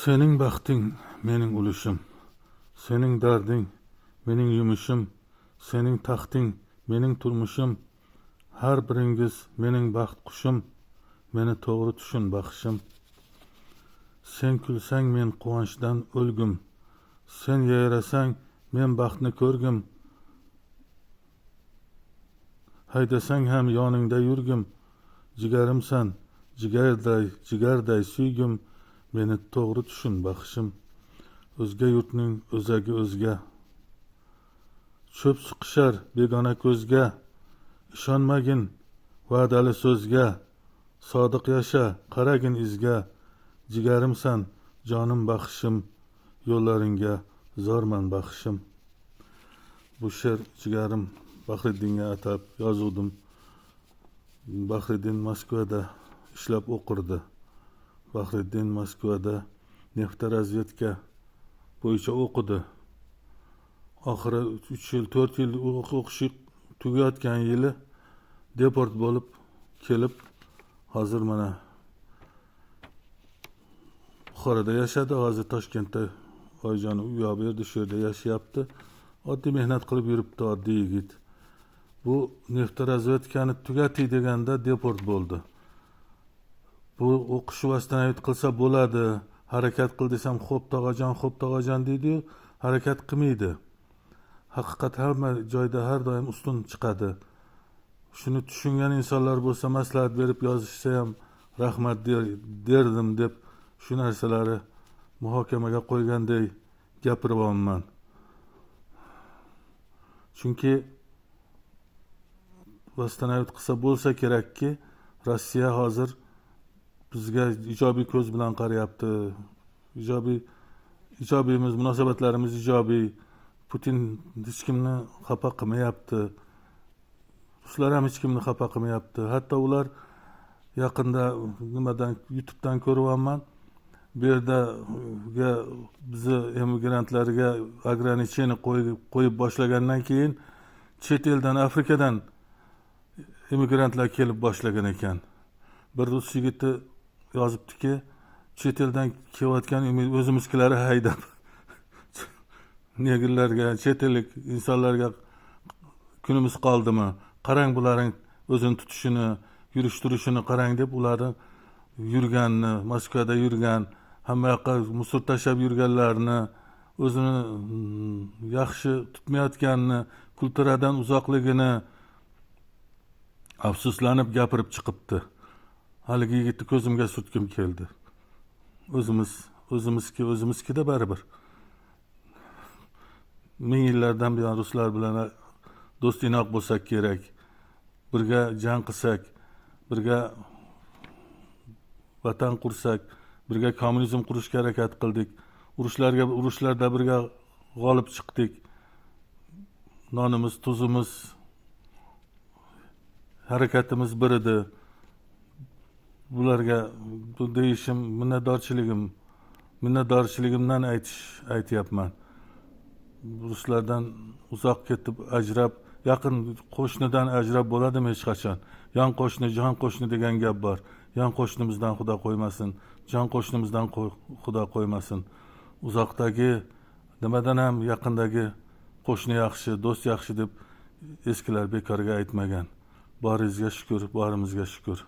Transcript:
Sening baxting mening ulushim, sening darding mening yumushim, sening taxting mening turmushim, har biringiz mening baxt qushim, meni to'g'ri tushun baxshim. Sen kulsang men quvonchdan o'lgum, sen yayrasang men baxtni ko'rgum, haydasang ham yoningda yurgum, jigarimsan jigarday suygum, meni to'g'ri tushun baxshim. O'zga yurtning o'zagi o'zga, cho'p suqishar begona ko'zga, ishonmagin va'dali so'zga, sodiq yasha qaragin izga, jigarimsan jonim baxshim, yo'llaringga zorman baxshim. Bu she'r jigarim Bahriddinga atab yozuvdim. Bahriddin Moskvada ishlab o'qirdi. Bahriddin Moskvada neftarazvedka bo'yicha o'qidi. Oxiri 3 yil 4 yil o'qishi tugayotgan yili deport bo'lib kelib, hozir mana Buxoroda yashadi, hozir Toshkentda oyjoni uy olib berdi, shu yerda yashayapti. Oddiy mehnat qilib yuribdi, oddiy yigit. Bu neftarazvedkani tugatay deganda deport bo'ldi. Bu o'qish vastanavit qilsa bo'ladi, harakat qil desam xo'p tog'ajon deydi-yu, harakat qilmaydi. Haqiqat hamma joyda har doim ustun chiqadi. Shuni tushungan insonlar bo'lsa maslahat berib yozishsa ham rahmat derdim deb shu narsalari muhokamaga qo'yganday gapiryapman. Chunki vastanavit qilsa bo'lsa kerakki, Rossiya hozir bizga ijobiy ko'z bilan qarayapti. Ijobiymiz, munosabatlarimiz ijobiy. Putin hech kimni xafa qilmayapti. Ruslar ham hech kimni xafa qilmayapti. Hatto ular yaqinda YouTube'dan ko'ryapman. Bu yerda bizni emigrantlarga ограничение qo'yib boshlagandan keyin chet eldan, Afrikadan emigrantlar kelib boshlagan ekan. Bir rus yigiti yozibdiki, chet eldan kelayotgan o'zimizkilari haydab negrlarga, chet ellik insonlarga kunimiz qoldimi? Qarang bularning o'zini tutishini, yurish turishini qarang deb ularni yurganni, Moskvada yurgan, hamma yoqqa musor tashlab yurganlarni, o'zini yaxshi tutmayotganini, kulturadan uzoqligini afsuslanib gapirib chiqibdi. Haligi yigitni ko'zimga surtkim keldi. O'zimizki-da baribir. Ming yillardan buyon ruslar bilan do'st inoq bo'lsak kerak. Birga jang qilsak, birga vatan qursak, birga kommunizm qurishga harakat qildik. Urushlarda birga g'olib chiqdik. Nonimiz, tuzimiz, harakatimiz bir edi. Bularga bu deyishim minnatdorchiligimdan aytyapman. Ruslardan uzoq ketib, ajrab, yaqin qo'shnidan ajrab bo'ladimi hech qachon? Yon qo'shni, jon qo'shni degan gap bor. Yon qo'shnimizdan Xudo qo'ymasin, jon qo'shnimizdan Xudo qo'ymasin. Uzoqdagi, nimadan ham yaqindagi qo'shni yaxshi, do'st yaxshi deb eskilar bekorga aytmagan. Boringizga shukr, borimizga shukr.